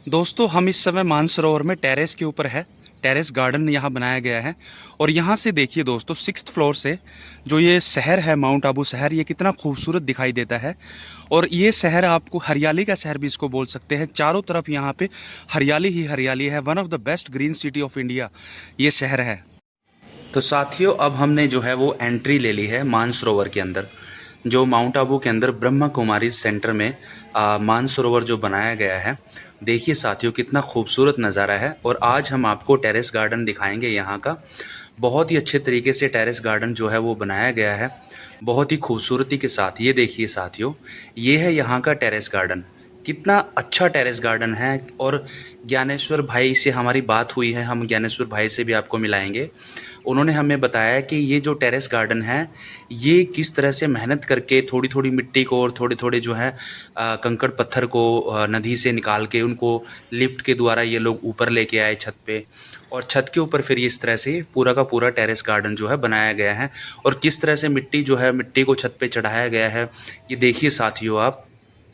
दोस्तों हम इस समय मानसरोवर में टेरेस के ऊपर है। टेरेस गार्डन यहाँ बनाया गया है और यहाँ से देखिए दोस्तों 6th फ्लोर से जो ये शहर है माउंट आबू शहर, ये कितना खूबसूरत दिखाई देता है। और ये शहर आपको हरियाली का शहर भी इसको बोल सकते हैं। चारों तरफ यहाँ पे हरियाली ही हरियाली है। One of the best green city of India ये शहर है। तो साथियों अब हमने जो है वो एंट्री ले ली है मानसरोवर के अंदर, जो माउंट आबू के अंदर ब्रह्मा कुमारी सेंटर में मानसरोवर जो बनाया गया है। देखिए साथियों कितना खूबसूरत नज़ारा है। और आज हम आपको टेरेस गार्डन दिखाएंगे यहाँ का। बहुत ही अच्छे तरीके से टेरेस गार्डन जो है वो बनाया गया है, बहुत ही खूबसूरती के साथ। ये देखिए साथियों, ये है यहाँ का टेरेस गार्डन। कितना अच्छा टेरेस गार्डन है। और ज्ञानेश्वर भाई से हमारी बात हुई है, हम ज्ञानेश्वर भाई से भी आपको मिलाएंगे। उन्होंने हमें बताया कि ये जो टेरेस गार्डन है ये किस तरह से मेहनत करके थोड़ी थोड़ी मिट्टी को और थोड़े थोड़े जो है कंकड़ पत्थर को नदी से निकाल के उनको लिफ्ट के द्वारा ये लोग ऊपर लेके आए छत पे। और छत के ऊपर फिर इस तरह से पूरा का पूरा टेरेस गार्डन जो है बनाया गया है। और किस तरह से मिट्टी जो है मिट्टी को छत पे चढ़ाया गया है, ये देखिए साथियों आप।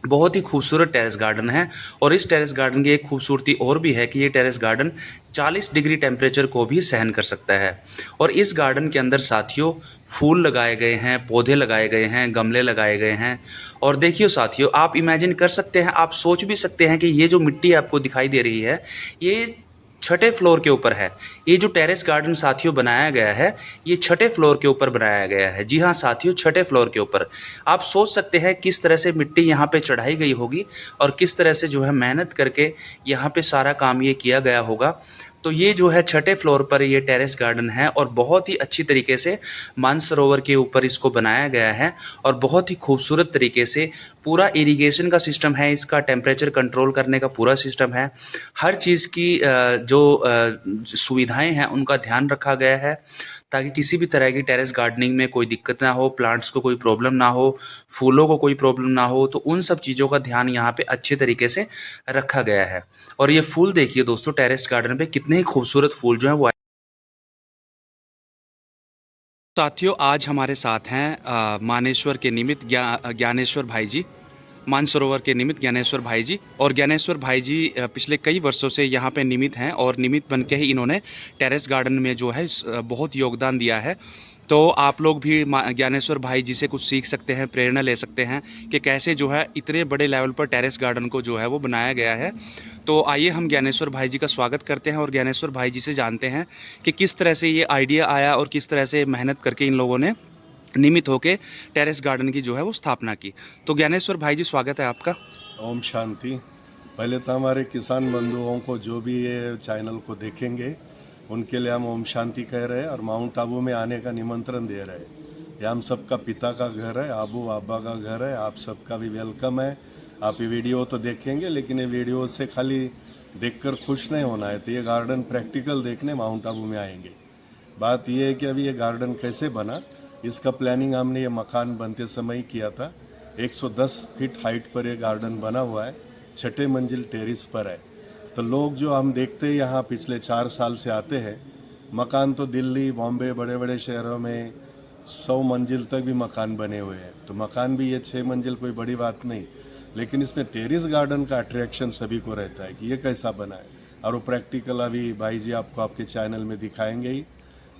बहुत ही खूबसूरत टेरेस गार्डन है। और इस टेरेस गार्डन की एक खूबसूरती और भी है कि ये टेरेस गार्डन 40 डिग्री टेम्परेचर को भी सहन कर सकता है। और इस गार्डन के अंदर साथियों फूल लगाए गए हैं, पौधे लगाए गए हैं, गमले लगाए गए हैं। और देखिए साथियों, आप इमेजिन कर सकते हैं, आप सोच भी सकते हैं कि ये जो मिट्टी आपको दिखाई दे रही है ये 6ठे फ्लोर के ऊपर है। ये जो टेरेस गार्डन साथियों बनाया गया है ये 6ठे फ्लोर के ऊपर बनाया गया है। जी हाँ साथियों, 6ठे फ्लोर के ऊपर। आप सोच सकते हैं किस तरह से मिट्टी यहाँ पे चढ़ाई गई होगी और किस तरह से जो है मेहनत करके यहाँ पे सारा काम ये किया गया होगा। तो ये जो है 6ठे फ्लोर पर ये टेरेस गार्डन है और बहुत ही अच्छी तरीके से मानसरोवर के ऊपर इसको बनाया गया है। और बहुत ही खूबसूरत तरीके से पूरा इरिगेशन का सिस्टम है, इसका टेम्परेचर कंट्रोल करने का पूरा सिस्टम है। हर चीज़ की जो सुविधाएं हैं उनका ध्यान रखा गया है ताकि किसी भी तरह की टेरेस गार्डनिंग में कोई दिक्कत ना हो, प्लांट्स को कोई प्रॉब्लम ना हो, फूलों को कोई प्रॉब्लम ना हो। तो उन सब चीज़ों का ध्यान यहाँ पे अच्छे तरीके से रखा गया है। और ये फूल देखिए दोस्तों, टेरेस गार्डन पे कितने ही खूबसूरत फूल जो हैं वो। साथियों आज हमारे साथ हैं मानेश्वर के निमित्त ज्ञानेश्वर भाई जी, मानसरोवर के निमित्त ज्ञानेश्वर भाई जी। और ज्ञानेश्वर भाई जी पिछले कई वर्षों से यहाँ पे निमित्त हैं और निमित्त बन के ही इन्होंने टेरेस गार्डन में जो है बहुत योगदान दिया है। तो आप लोग भी ज्ञानेश्वर भाई जी से कुछ सीख सकते हैं, प्रेरणा ले सकते हैं कि कैसे जो है इतने बड़े लेवल पर टेरेस गार्डन को जो है वो बनाया गया है। तो आइए हम ज्ञानेश्वर भाई जी का स्वागत करते हैं और ज्ञानेश्वर भाई जी से जानते हैं कि किस तरह से ये आइडिया आया और किस तरह से मेहनत करके इन लोगों ने नियमित होकर टेरेस गार्डन की जो है वो स्थापना की। तो ज्ञानेश्वर भाई जी स्वागत है आपका। ओम शांति। पहले तो हमारे किसान बंधुओं को जो भी ये चैनल को देखेंगे उनके लिए हम ओम शांति कह रहे हैं और माउंट आबू में आने का निमंत्रण दे रहे हैं। ये हम सबका पिता का घर है, आबू आबा का घर है, आप सबका भी वेलकम है। आप ये वीडियो तो देखेंगे लेकिन ये वीडियो से खाली देखकर खुश नहीं होना है, तो ये गार्डन प्रैक्टिकल देखने माउंट आबू में आएंगे। बात ये है कि अभी ये गार्डन कैसे बना, इसका प्लानिंग हमने ये मकान बनते समय ही किया था। 110 फीट हाइट पर ये गार्डन बना हुआ है, 6ठे मंजिल टेरिस पर है। तो लोग जो हम देखते हैं यहाँ पिछले 4 साल से आते हैं, मकान तो दिल्ली बॉम्बे बड़े बड़े शहरों में 100 मंजिल तक भी मकान बने हुए हैं। तो मकान भी ये 6 मंजिल कोई बड़ी बात नहीं, लेकिन इसमें टेरिस गार्डन का अट्रैक्शन सभी को रहता है कि ये कैसा बना है। और वो प्रैक्टिकल अभी भाई जी आपको आपके चैनल में दिखाएंगे ही।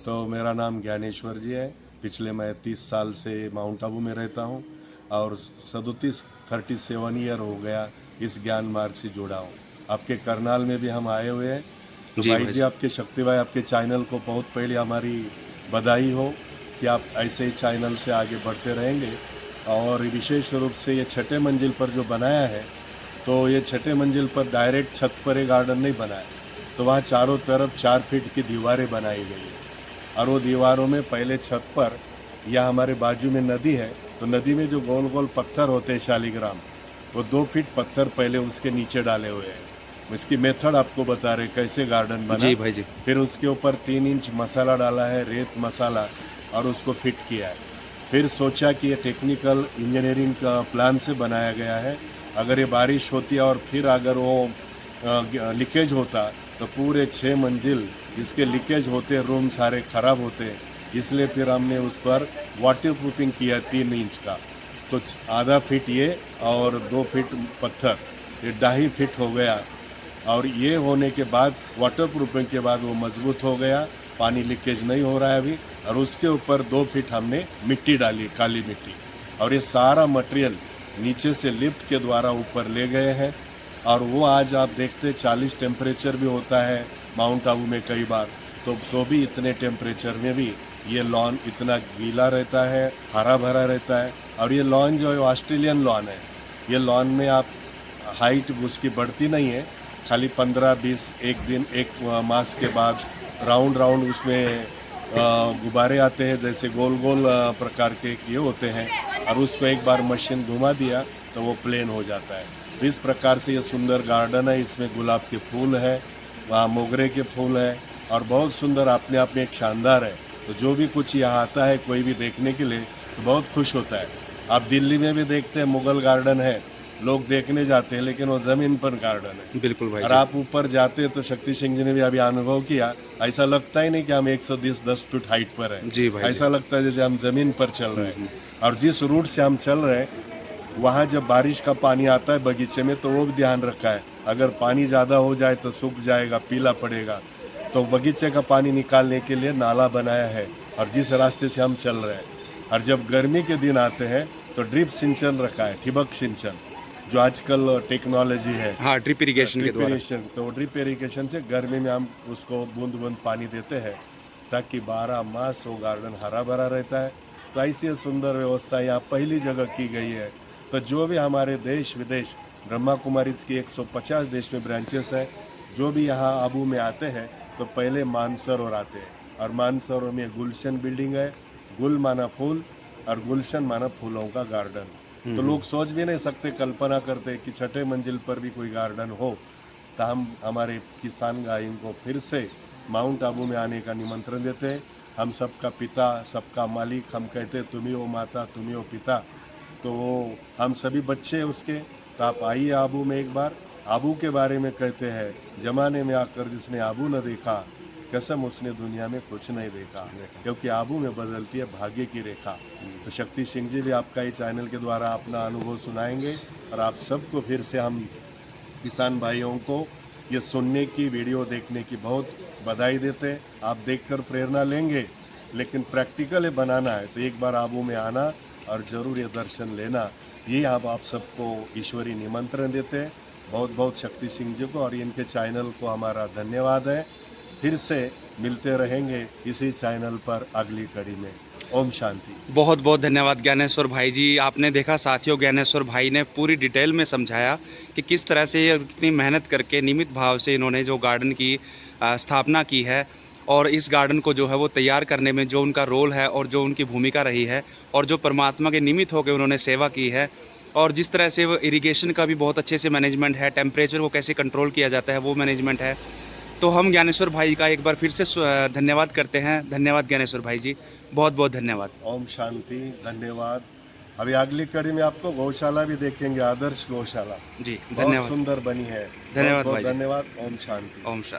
तो मेरा नाम ज्ञानेश्वर जी है। पिछले मैं 30 साल से माउंट आबू में रहता हूँ और 37 ईयर हो गया इस ज्ञान मार्ग से जुड़ा हूँ। आपके करनाल में भी हम आए हुए हैं। तो भाई जी आपके शक्ति भाई आपके चैनल को बहुत पहले हमारी बधाई हो कि आप ऐसे ही चैनल से आगे बढ़ते रहेंगे। और विशेष रूप से ये 6ठे मंजिल पर जो बनाया है, तो ये 6ठे मंजिल पर डायरेक्ट छत पर ये गार्डन नहीं बना है, तो वहाँ चारों तरफ 4 फीट की दीवारें बनाई गई है। और वो दीवारों में पहले छत पर या हमारे बाजू में नदी है, तो नदी में जो गोल गोल पत्थर होते हैं शालिग्राम, वो 2 फीट पत्थर पहले उसके नीचे डाले हुए हैं। इसकी मेथड आपको बता रहे कैसे गार्डन बना। जी भाई जी। फिर उसके ऊपर 3 इंच मसाला डाला है, रेत मसाला, और उसको फिट किया है। फिर सोचा कि ये टेक्निकल इंजीनियरिंग का प्लान से बनाया गया है। अगर ये बारिश होती है और फिर अगर वो लीकेज होता तो पूरे 6 मंजिल इसके लीकेज होते, रूम सारे ख़राब होते। इसलिए फिर हमने उस पर वाटर प्रूफिंग किया 3 इंच का। तो आधा फीट ये और 2 फीट पत्थर, ये 2.5 फीट हो गया। और ये होने के बाद वाटर प्रूफिंग के बाद वो मजबूत हो गया, पानी लीकेज नहीं हो रहा है अभी। और उसके ऊपर 2 फीट हमने मिट्टी डाली, काली मिट्टी, और ये सारा मटेरियल नीचे से लिफ्ट के द्वारा ऊपर ले गए हैं। और वो आज आप देखते 40 टेम्परेचर भी होता है माउंट आबू में कई बार, तो भी इतने टेम्परेचर में भी ये लॉन इतना गीला रहता है, हरा भरा रहता है। और ये लॉन जो है ऑस्ट्रेलियन लॉन है। ये लॉन में आप हाइट उसकी बढ़ती नहीं है, खाली 15-20 एक दिन एक मास के बाद राउंड राउंड उसमें गुब्बारे आते हैं, जैसे गोल गोल प्रकार के ये होते हैं, और उसको एक बार मशीन घुमा दिया तो वो प्लेन हो जाता है। तो इस प्रकार से ये सुंदर गार्डन है। इसमें गुलाब के फूल है, वहाँ मोगरे के फूल है, और बहुत सुंदर अपने आप में एक शानदार है। तो जो भी कुछ यहाँ आता है कोई भी देखने के लिए तो बहुत खुश होता है। आप दिल्ली में भी देखते हैं मुगल गार्डन है, लोग देखने जाते हैं, लेकिन वो ज़मीन पर गार्डन है। बिल्कुल भाई और जी। आप ऊपर जाते हैं तो शक्ति सिंह जी ने भी अभी अनुभव किया, ऐसा लगता ही नहीं कि हम 110 फीट हाइट पर हैं। जी भाई जी। ऐसा लगता है जैसे हम ज़मीन पर चल रहे हैं। और जिस रूट से हम चल रहे हैं वहाँ जब बारिश का पानी आता है बगीचे में तो वो भी ध्यान रखा है, अगर पानी ज़्यादा हो जाए तो सूख जाएगा, पीला पड़ेगा। तो बगीचे का पानी निकालने के लिए नाला बनाया है, और जिस रास्ते से हम चल रहे हैं। और जब गर्मी के दिन आते हैं तो ड्रिप सिंचन रखा है, ठिबक सिंचन, जो आजकल टेक्नोलॉजी है। हाँ, ड्रिप इरिगेशन के ड्रिप द्वारा। इरिगेशन, तो ड्रिप इरिगेशन से गर्मी में हम उसको बूंद बूंद पानी देते हैं, ताकि 12 मास वो गार्डन हरा भरा रहता है। तो ऐसी सुंदर व्यवस्था यहाँ पहली जगह की गई है। तो जो भी हमारे देश विदेश, ब्रह्मा कुमारीज की 150 देश में ब्रांचेस है, जो भी यहाँ आबू में आते हैं तो पहले मानसरोवर आते हैं। और मानसरोवर में गुलशन बिल्डिंग है, गुल माना फूल और गुलशन माना फूलों का गार्डन। तो लोग सोच भी नहीं सकते, कल्पना करते कि 6ठे मंजिल पर भी कोई गार्डन हो। तो हम हमारे किसान भाइयों को फिर से माउंट आबू में आने का निमंत्रण देते हैं। हम सबका पिता, सबका मालिक, हम कहते हैं तुम ही हो माता, तुम ही हो पिता। तो हम सभी बच्चे हैं उसके। तो आप आइए आबू में एक बार। आबू के बारे में कहते हैं, जमाने में आकर जिसने आबू न देखा, कसम उसने दुनिया में कुछ नहीं देखा, क्योंकि आबू में बदलती है भाग्य की रेखा। तो शक्ति सिंह जी भी आपका ही चैनल के द्वारा अपना अनुभव सुनाएंगे, और आप सबको फिर से हम किसान भाइयों को ये सुनने की, वीडियो देखने की बहुत बधाई देते हैं। आप देखकर प्रेरणा लेंगे, लेकिन प्रैक्टिकल बनाना है तो एक बार आबू में आना और ज़रूर ये दर्शन लेना। ये आप सबको ईश्वरी निमंत्रण देते हैं। बहुत बहुत शक्ति सिंह जी को और इनके चैनल को हमारा धन्यवाद है। फिर से मिलते रहेंगे इसी चैनल पर अगली कड़ी में। ओम शांति। बहुत बहुत धन्यवाद ज्ञानेश्वर भाई जी। आपने देखा साथियों, ज्ञानेश्वर भाई ने पूरी डिटेल में समझाया कि किस तरह से ये इतनी मेहनत करके नियमित भाव से इन्होंने जो गार्डन की स्थापना की है, और इस गार्डन को जो है वो तैयार करने में जो उनका रोल है और जो उनकी भूमिका रही है, और जो परमात्मा के निमित्त होकर उन्होंने सेवा की है, और जिस तरह से वो इरिगेशन का भी बहुत अच्छे से मैनेजमेंट है, टेम्परेचर को कैसे कंट्रोल किया जाता है वो मैनेजमेंट है। तो हम ज्ञानेश्वर भाई का एक बार फिर से धन्यवाद करते हैं। धन्यवाद ज्ञानेश्वर भाई जी, बहुत बहुत धन्यवाद। ओम शांति, धन्यवाद। अभी अगली कड़ी में आपको गौशाला भी देखेंगे, आदर्श गौशाला जी बहुत धन्यवाद। सुंदर बनी है। धन्यवाद बहुत भाई जी। धन्यवाद। ओम शांति। ओम शांति।